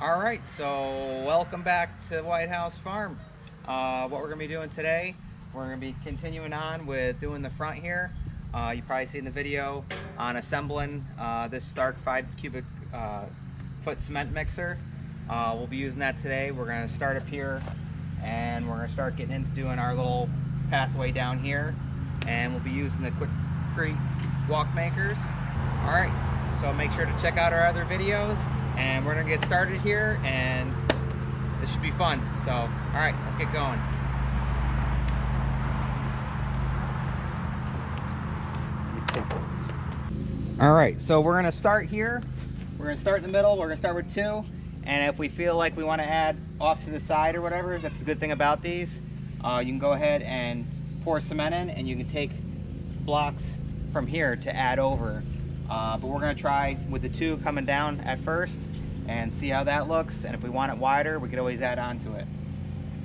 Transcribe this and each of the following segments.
All right, so welcome back to White House Farm. What we're gonna be doing today, we're gonna be continuing on with doing the front here. You probably seen the video on assembling this Stark 5 cubic foot cement mixer. We'll be using that today. We're gonna start up here and we're gonna start getting into doing our little pathway down here, and we'll be using the Quikrete WALKMAKERs. All right, so make sure to check out our other videos, and we're gonna get started here, and this should be fun. So, all right, let's get going. All right, so we're gonna start here. We're gonna start in the middle. We're gonna start with 2, and if we feel like we want to add off to the side or whatever, that's the good thing about these. You can go ahead and pour cement in, and you can take blocks from here to add over. But we're gonna try with the 2 coming down at first and see how that looks, and if we want it wider, we could always add on to it.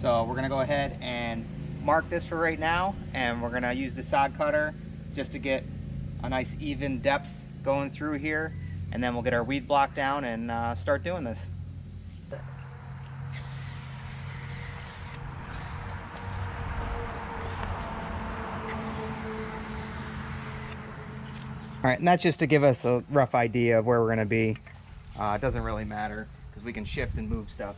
So we're gonna go ahead and mark this for right now, and we're gonna use the sod cutter just to get a nice even depth going through here, and then we'll get our weed block down and start doing this. All right, and that's just to give us a rough idea of where we're gonna be. It doesn't really matter because we can shift and move stuff.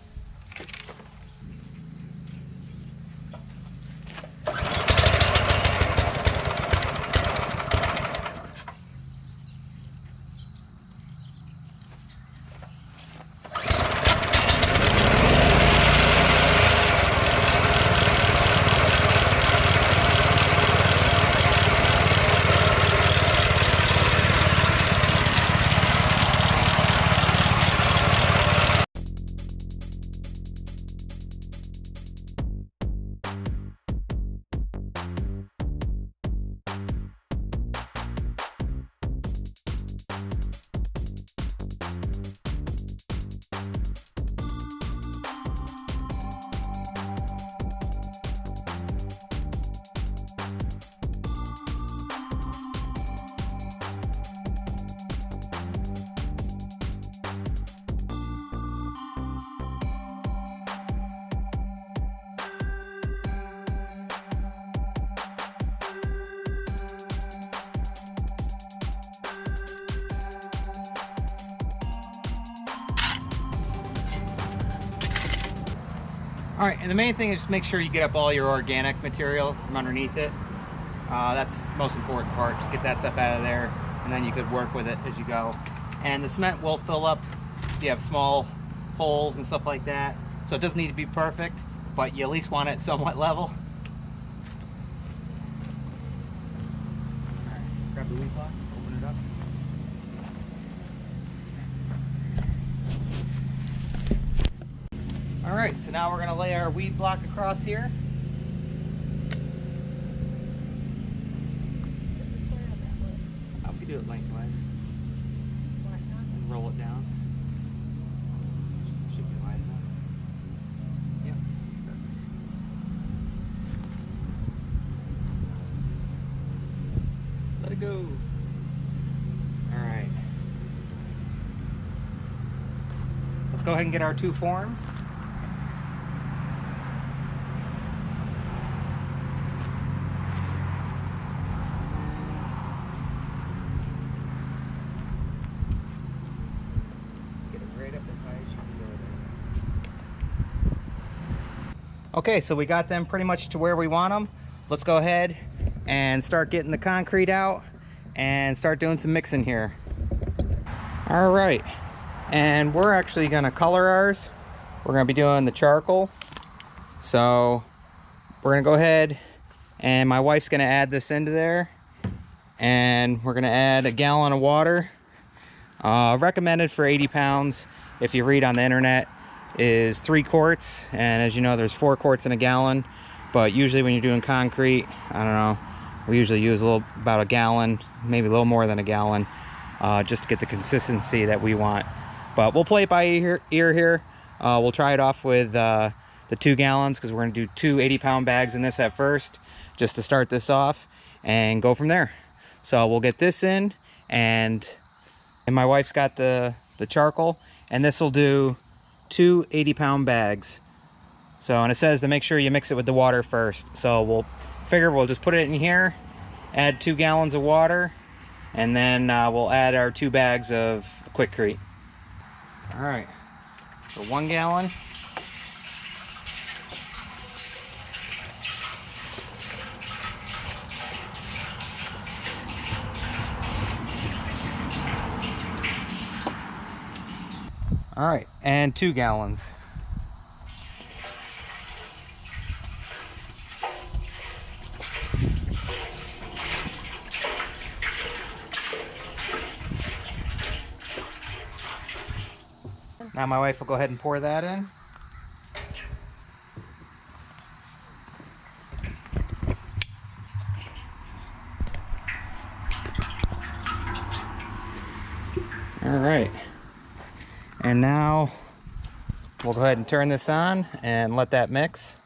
All right, and the main thing is just make sure you get up all your organic material from underneath it. That's the most important part. Just get that stuff out of there, and then you could work with it as you go. And the cement will fill up if you have small holes and stuff like that. So it doesn't need to be perfect, but you at least want it somewhat level. All right, grab the weed block, open it up. All right, so now we're gonna lay our weed block across here. This way or that way? How we do it lengthwise Why not? and roll it down. Should be wide enough. Yep. Let it go. All right. Let's go ahead and get our 2 forms. Okay, so we got them pretty much to where we want them. Let's go ahead and start getting the concrete out and start doing some mixing here. All right, and we're actually gonna color ours. We're gonna be doing the charcoal. So we're gonna go ahead, and my wife's gonna add this into there, and we're gonna add 1 gallon of water. Recommended for 80 pounds, if you read on the internet, is 3 quarts, and as you know, there's 4 quarts in a gallon. But usually when you're doing concrete, I don't know, we usually use about 1 gallon, maybe a little more than 1 gallon, just to get the consistency that we want. But we'll play it by ear here. We'll try it off with the 2 gallons, because we're going to do 2 80-pound bags in this at first, just to start this off, and go from there. So we'll get this in, and my wife's got the charcoal, and this will do 2 80-pound bags. So, and it says to make sure you mix it with the water first. So we'll just put it in here, add 2 gallons of water, and then we'll add our 2 bags of Quikrete. All right, so 1 gallon. All right, and 2 gallons. Now my wife will go ahead and pour that in. All right. And now we'll go ahead and turn this on and let that mix.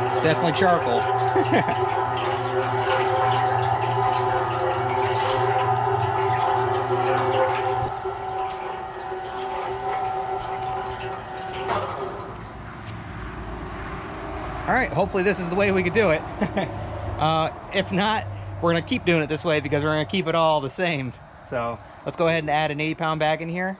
It's definitely charcoal. All right, hopefully this is the way we could do it. If not, we're gonna keep doing it this way because we're gonna keep it all the same. So let's go ahead and add an 80-pound bag in here.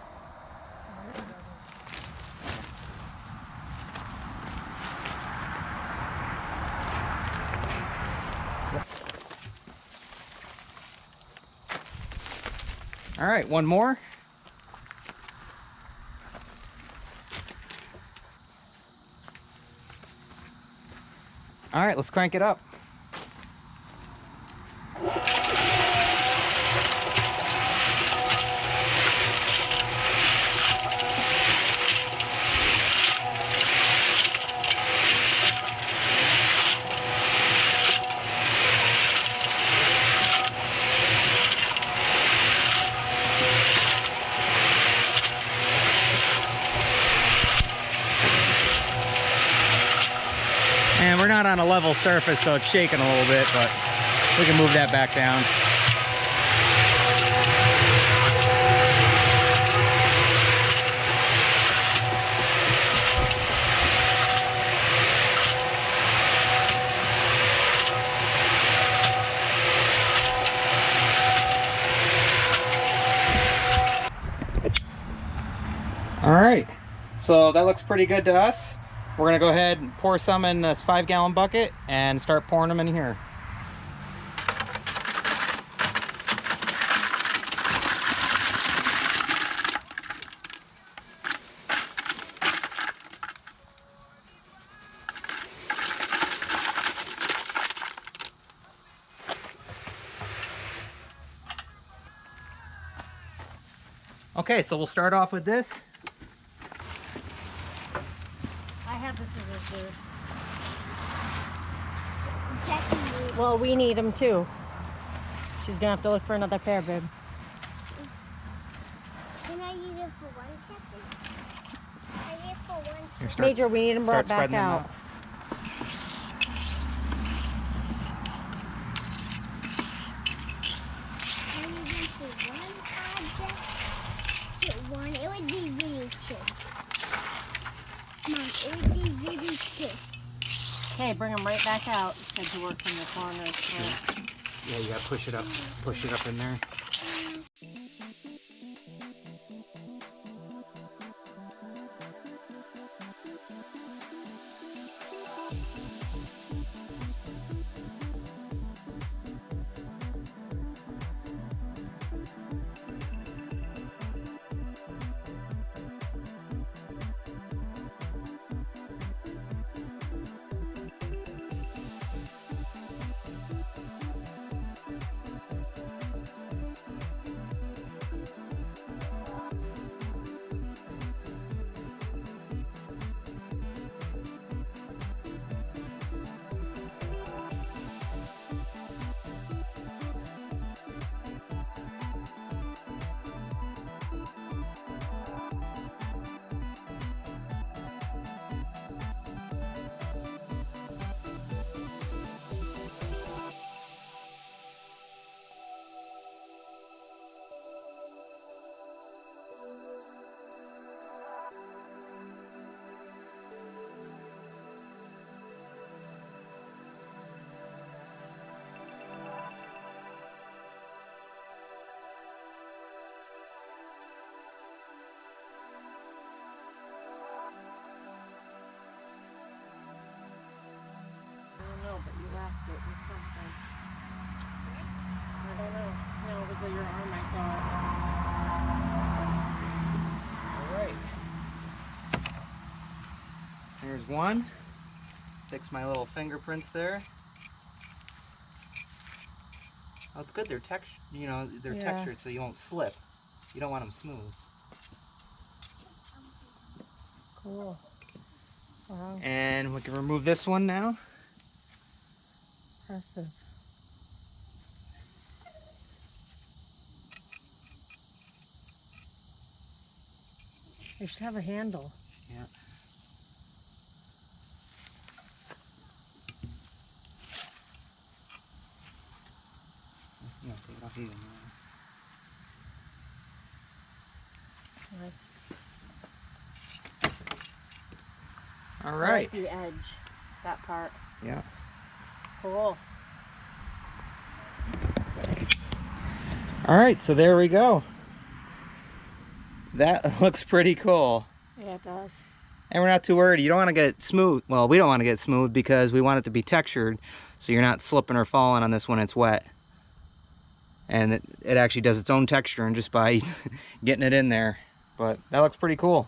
All right, 1 more. All right, let's crank it up. And we're not on a level surface, so it's shaking a little bit, but we can move that back down. All right, so that looks pretty good to us. We're gonna go ahead and pour some in this 5-gallon bucket and start pouring them in here. Okay, so we'll start off with this. I have the scissors, dude. Well, we need them too. She's gonna have to look for another pair, babe. Can I use it for one second? I use it for 1 second. Major, we need them brought back spreading them out. I use it for 1 object. One, it would be really cute. Mom, it would be really cute. Okay, bring them right back out. Said to work in the corners. Yeah, you gotta push it up in there. wrapped it in something. I don't know. No, it was your arm, I thought. All right. There's one. Fix my little fingerprints there. Oh, it's good. They're they're textured so you won't slip. You don't want them smooth. Cool. Wow. And we can remove this one now. Impressive. They should have a handle. Yeah. Yeah, take it off even. Nice. All I right. like the edge, that part. Yeah. Cool. All right, so there we go. That looks pretty cool. Yeah, it does. And we're not too worried. You don't want to get it smooth. Well, we don't want to get it smooth because we want it to be textured so you're not slipping or falling on this when it's wet. And it actually does its own texturing just by getting it in there. But that looks pretty cool.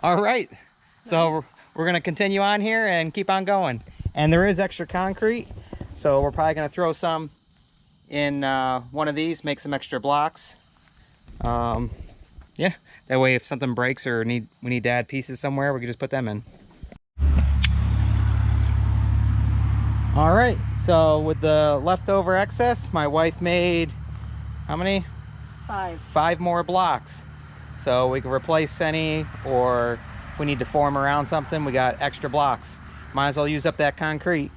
All right, so we're gonna continue on here and keep on going. And there is extra concrete, so we're probably gonna throw some in one of these, make some extra blocks. Yeah, that way if something breaks or we need to add pieces somewhere, we can just put them in. All right, so with the leftover excess, my wife made, how many? 5. 5 more blocks. So we can replace any, or if we need to form around something, we got extra blocks. Might as well use up that concrete.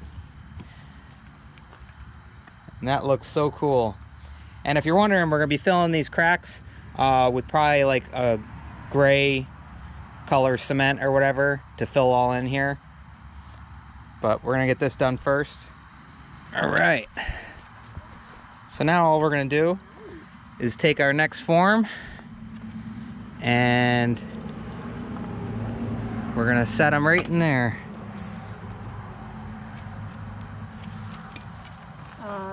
And that looks so cool. And if you're wondering, we're gonna be filling these cracks with probably like a gray color cement or whatever to fill all in here. But we're gonna get this done first. All right. So now all we're gonna do is take our next form and we're gonna set them right in there.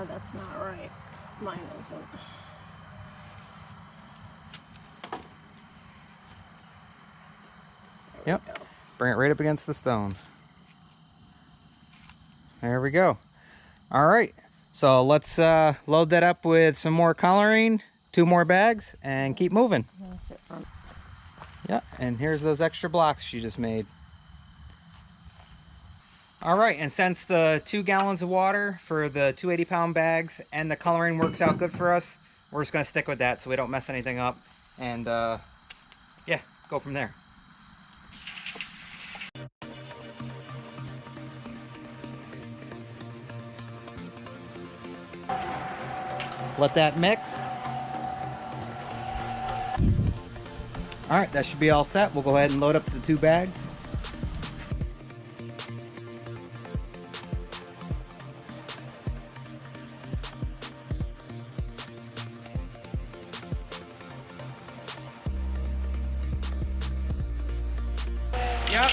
That's not right. Mine isn't. There Yep. we go. Bring it right up against the stone. There we go. All right, so let's load that up with some more coloring, 2 more bags, and keep moving. I'm gonna sit front. Yeah, and here's those extra blocks she just made. All right, and since the 2 gallons of water for the 2 80-pound bags and the coloring works out good for us, we're just gonna stick with that so we don't mess anything up, and yeah, go from there. Let that mix. All right, that should be all set. We'll go ahead and load up the 2 bags. Yep.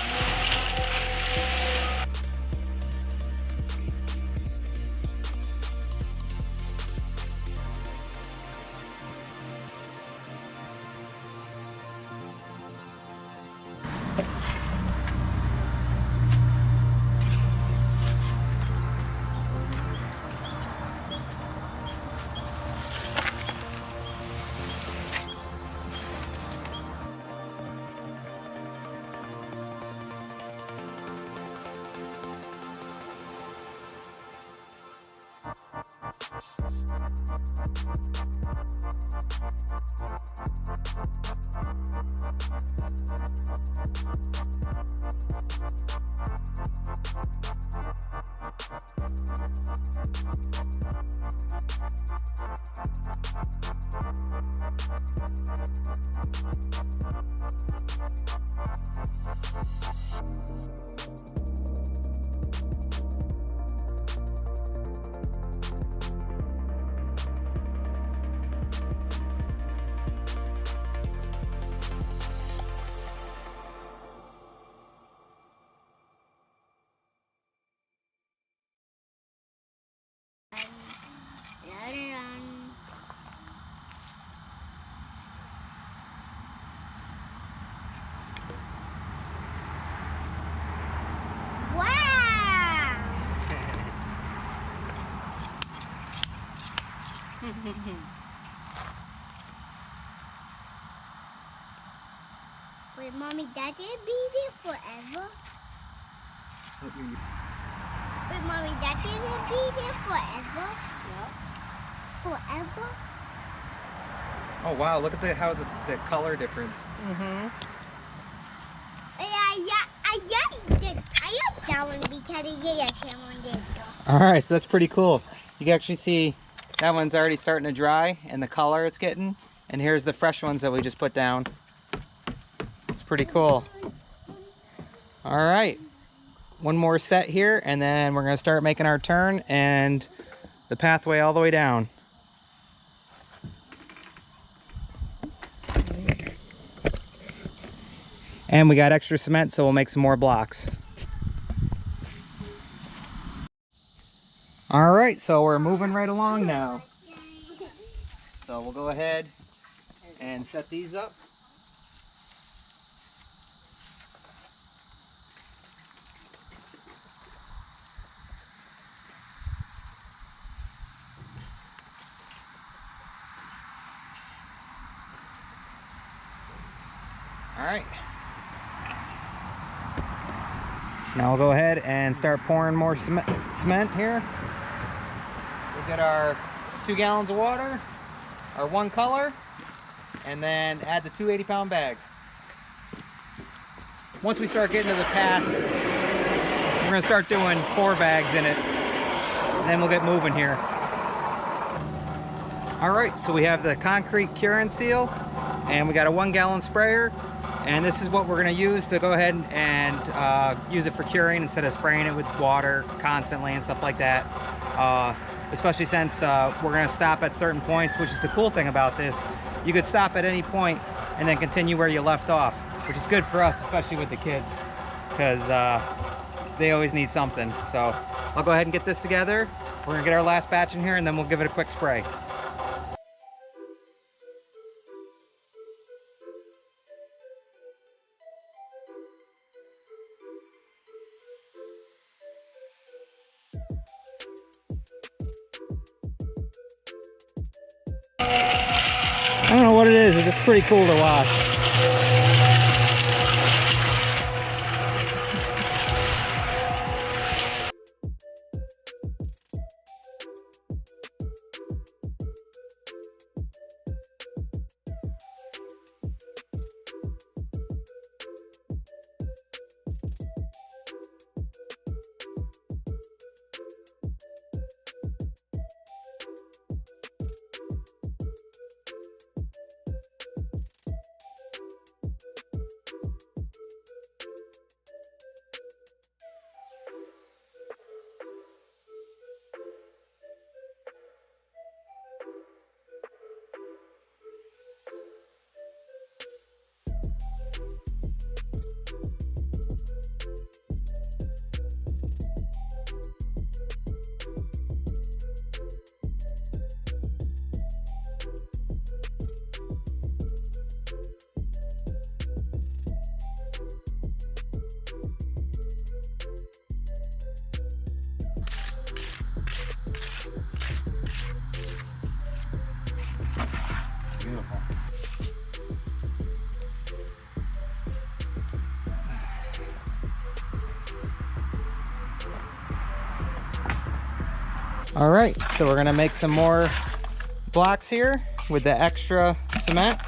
Wait, Mommy, that didn't be there forever? Wait, Mommy, that didn't be there forever? Yep. Forever? Oh wow, look at the color difference. That one because Alright, so that's pretty cool. You can actually see that one's already starting to dry and the color it's getting. And here's the fresh ones that we just put down. It's pretty cool. Alright, one more set here and then we're going to start making our turn and the pathway all the way down. And we got extra cement, so we'll make some more blocks. All right, so we're moving right along now. So we'll go ahead and set these up. All right. Now we'll go ahead and start pouring more cement here. We'll get our 2 gallons of water, our 1 color, and then add the 2 80-pound bags. Once we start getting to the path, we're going to start doing 4 bags in it, and then we'll get moving here. All right, so we have the concrete cure and seal, and we got a 1 gallon sprayer. And this is what we're going to use to go ahead and use it for curing instead of spraying it with water constantly and stuff like that. Especially since we're going to stop at certain points, which is the cool thing about this. You could stop at any point and then continue where you left off, which is good for us, especially with the kids, because they always need something. So I'll go ahead and get this together. We're going to get our last batch in here and then we'll give it a quick spray. I don't know what it is, it's just pretty cool to watch. Beautiful. All right, so we're gonna make some more blocks here with the extra cement,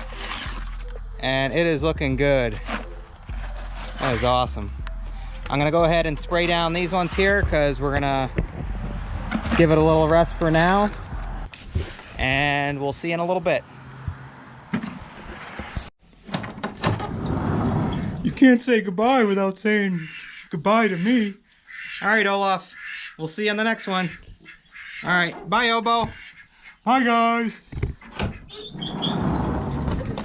and it is looking good. That is awesome. I'm gonna go ahead and spray down these ones here because we're gonna give it a little rest for now, and we'll see in a little bit. You can't say goodbye without saying goodbye to me. All right, Olaf, we'll see you on the next one. All right, bye, Obo. Bye, guys.